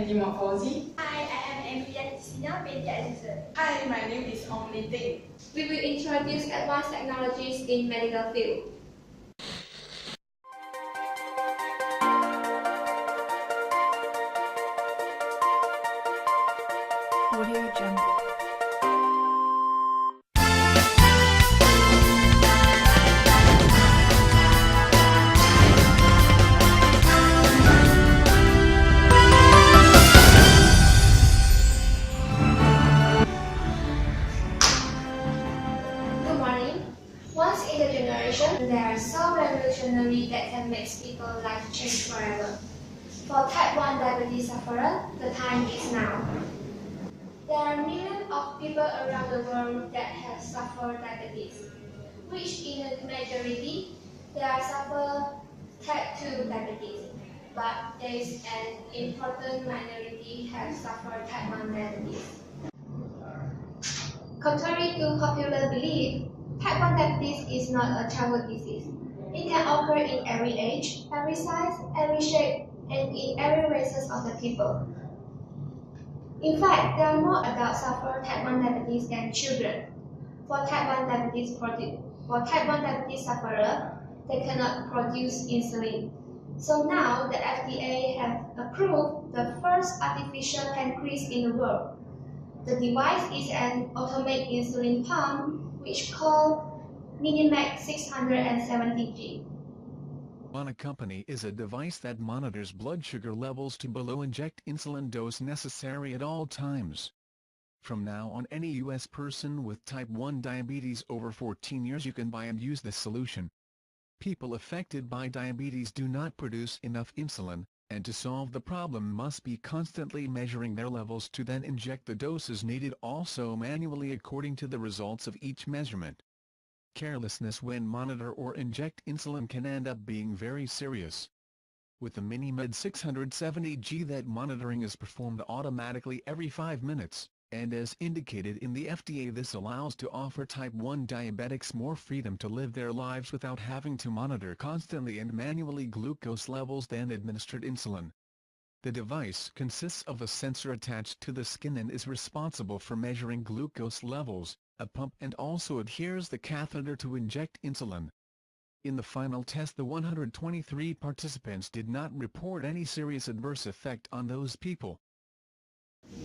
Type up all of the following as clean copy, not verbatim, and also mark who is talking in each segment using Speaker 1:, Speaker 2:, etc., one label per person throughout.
Speaker 1: name of Fauzi.
Speaker 2: Hi, I am Emilia Cristina Pediatrician.
Speaker 1: Hi, my name is Ong Li Ting.
Speaker 2: We will introduce advanced technologies in medical field.
Speaker 3: Audio Jungle.
Speaker 2: Good morning. Once in a generation, they are so revolutionary that can make people's life change forever. For type 1 diabetes sufferer, the time is now. There are millions of people around the world that have suffered diabetes, which in a majority, they are suffer type 2 diabetes, but there is an important minority have suffered type 1 diabetes. Contrary to popular belief, type 1 diabetes is not a childhood disease. It can occur in every age, every size, every shape, and in every races of the people. In fact, there are more adults suffer type 1 diabetes than children. For type 1 diabetes sufferer, they cannot produce insulin. So now the FDA have approved the first artificial pancreas in the world. The device is an automated insulin pump, which called Minimax 670G.
Speaker 4: One company is a device that monitors blood sugar levels to below inject insulin dose necessary at all times. From now on, any U.S. person with type 1 diabetes over 14 years you can buy and use this solution. People affected by diabetes do not produce enough insulin, and to solve the problem must be constantly measuring their levels to then inject the doses needed, also manually according to the results of each measurement. Carelessness when monitor or inject insulin can end up being very serious. With the Minimed 670G, that monitoring is performed automatically every 5 minutes, and as indicated in the FDA, this allows to offer type 1 diabetics more freedom to live their lives without having to monitor constantly and manually glucose levels than administered insulin. The device consists of a sensor attached to the skin and is responsible for measuring glucose levels, a pump, and also adheres the catheter to inject insulin. In the final test, the 123 participants did not report any serious adverse effect on those people.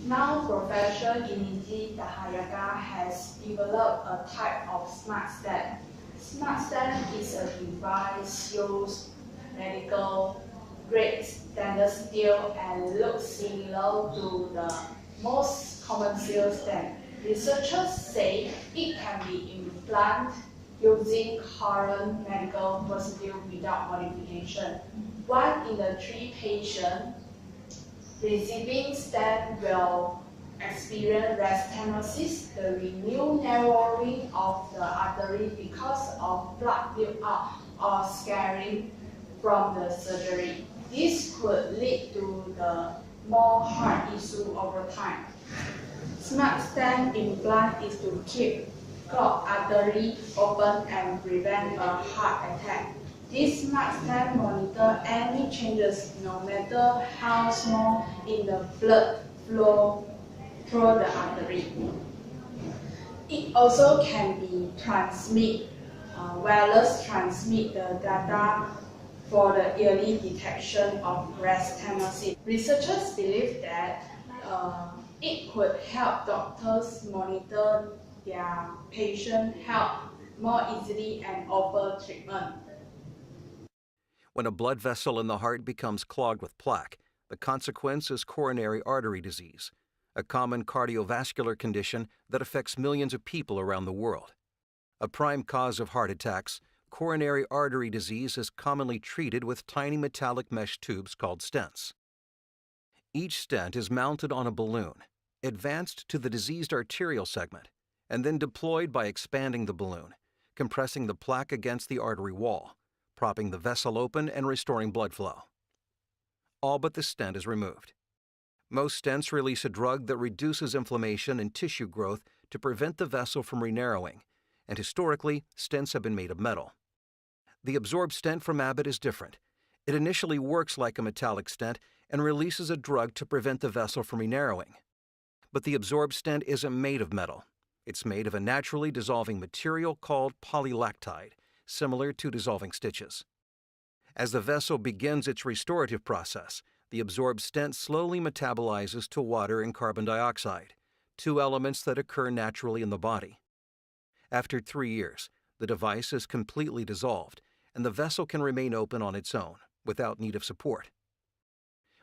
Speaker 1: Now, Professor Giniji Dahayaga has developed a type of smart stent. Smart stent is a device used medical grade stainless steel and looks similar to the most common steel stent. Researchers say it can be implanted using current medical procedure without modification. 1 in the 3 patients receiving stent will experience rest stenosis, the renewed narrowing of the artery because of blood buildup or scarring from the surgery. This could lead to the more heart issue over time. Smart stent implant is to keep clogged artery open and prevent a heart attack. This smart stent monitor any changes, no matter how small, in the blood flow through the artery. It also can be wireless transmit the data for the early detection of rest stenosis. Researchers believe that it could help doctors monitor their patient health more easily and offer treatment.
Speaker 5: When a blood vessel in the heart becomes clogged with plaque, the consequence is coronary artery disease, a common cardiovascular condition that affects millions of people around the world. A prime cause of heart attacks, coronary artery disease is commonly treated with tiny metallic mesh tubes called stents. Each stent is mounted on a balloon, advanced to the diseased arterial segment, and then deployed by expanding the balloon, compressing the plaque against the artery wall, propping the vessel open and restoring blood flow. All but the stent is removed. Most stents release a drug that reduces inflammation and tissue growth to prevent the vessel from re-narrowing, and historically, stents have been made of metal. The absorbed stent from Abbott is different. It initially works like a metallic stent and releases a drug to prevent the vessel from re-narrowing. But the absorbed stent isn't made of metal. It's made of a naturally dissolving material called polylactide, similar to dissolving stitches. As the vessel begins its restorative process, the absorbed stent slowly metabolizes to water and carbon dioxide, two elements that occur naturally in the body. After 3 years, the device is completely dissolved, and the vessel can remain open on its own, without need of support.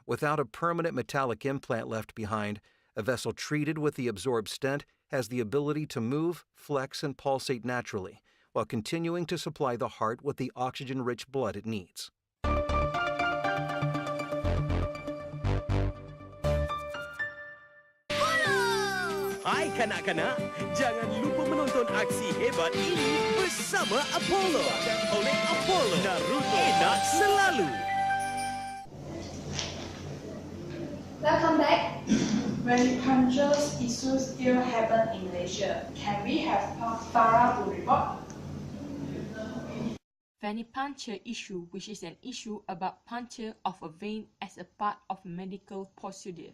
Speaker 5: Without a permanent metallic implant left behind, a vessel treated with the absorbed stent has the ability to move, flex, and pulsate naturally, while continuing to supply the heart with the oxygen-rich blood it needs.
Speaker 3: Hai kanak-kanak, jangan lupa menonton aksi hebat ini bersama Apollo. Oleh Apollo, Naruto enak selalu.
Speaker 2: Welcome back.
Speaker 1: Venipuncture issues still happen in Malaysia. Can we have Farah to report?
Speaker 6: Venipuncture issue, which is an issue about puncture of a vein as a part of a medical procedure,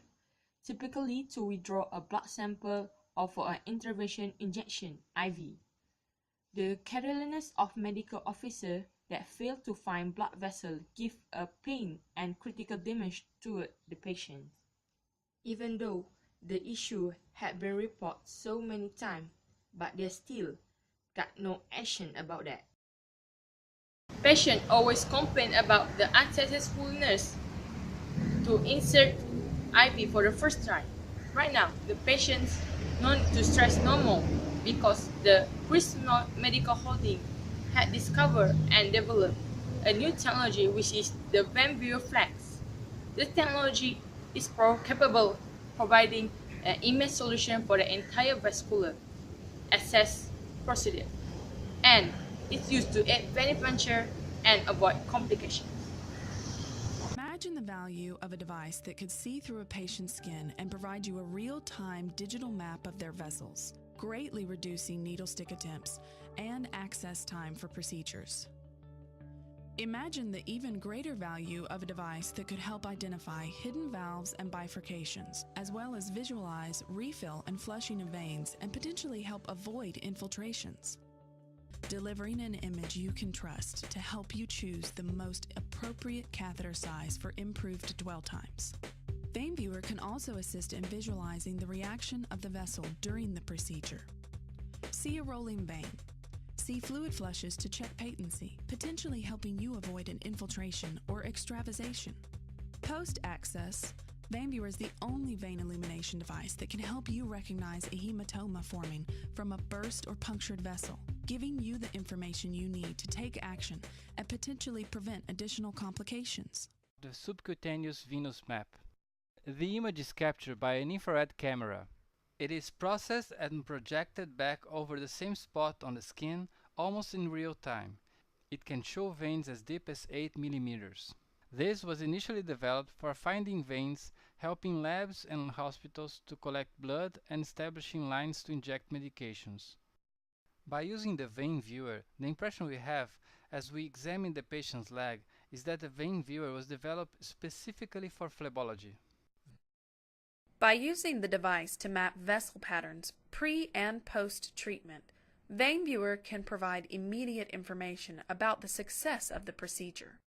Speaker 6: typically to withdraw a blood sample or for an intervention injection (IV). The carelessness of medical officer that fail to find blood vessel give a pain and critical damage to the patient. Even though the issue had been reported so many times, but they still got no action about that. Patients always complain about the unsuccessfulness to insert IV for the first time. Right now, the patients don't need to stress no more because the Prisma Medical Holding had discovered and developed a new technology which is the VenViewer Flex. This technology is capable of providing an image solution for the entire vascular access procedure, and it's used to aid venipuncture and avoid complications.
Speaker 7: Imagine the value of a device that could see through a patient's skin and provide you a real-time digital map of their vessels, greatly reducing needle stick attempts and access time for procedures. Imagine the even greater value of a device that could help identify hidden valves and bifurcations, as well as visualize refill and flushing of veins and potentially help avoid infiltrations. Delivering an image you can trust to help you choose the most appropriate catheter size for improved dwell times. VenViewer can also assist in visualizing the reaction of the vessel during the procedure. See a rolling vein. See fluid flushes to check patency, potentially helping you avoid an infiltration or extravasation. Post-access, VenViewer is the only vein illumination device that can help you recognize a hematoma forming from a burst or punctured vessel, giving you the information you need to take action and potentially prevent additional complications.
Speaker 8: The subcutaneous venous map. The image is captured by an infrared camera. It is processed and projected back over the same spot on the skin almost in real time. It can show veins as deep as 8 millimeters. This was initially developed for finding veins, helping labs and hospitals to collect blood and establishing lines to inject medications. By using the VenViewer, the impression we have as we examine the patient's leg is that the VenViewer was developed specifically for phlebology.
Speaker 9: By using the device to map vessel patterns pre- and post-treatment, VenViewer can provide immediate information about the success of the procedure.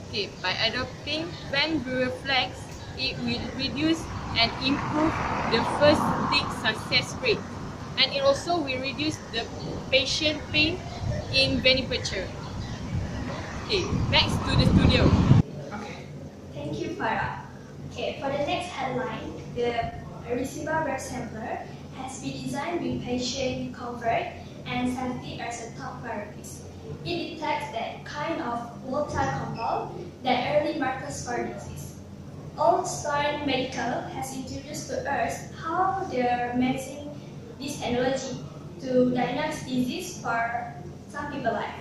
Speaker 6: Okay, by adopting VenViewer Flex, it will reduce and improve the first stick success rate, and it also will reduce the patient pain in venipuncture. Okay, back to the studio.
Speaker 2: Thank you, Farah. Okay, for the next headline, the receiver breath sampler has been designed with patient comfort and safety as a top priorities. It detects that kind of volatile compound that early markers for disease. Old Star Medical has introduced to us how they're using this technology to diagnose disease for some people life.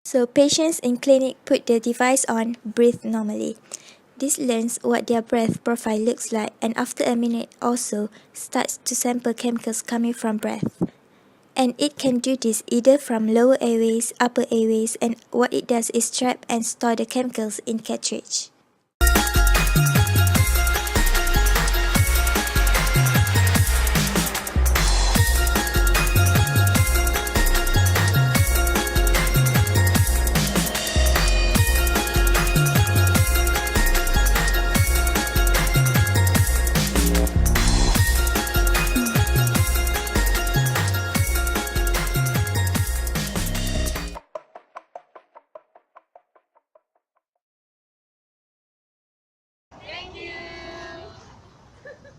Speaker 10: So patients in clinic put the device on, breathe normally. This learns what their breath profile looks like, and after a minute also starts to sample chemicals coming from breath. And it can do this either from lower airways, upper airways, and what it does is trap and store the chemicals in cartridge.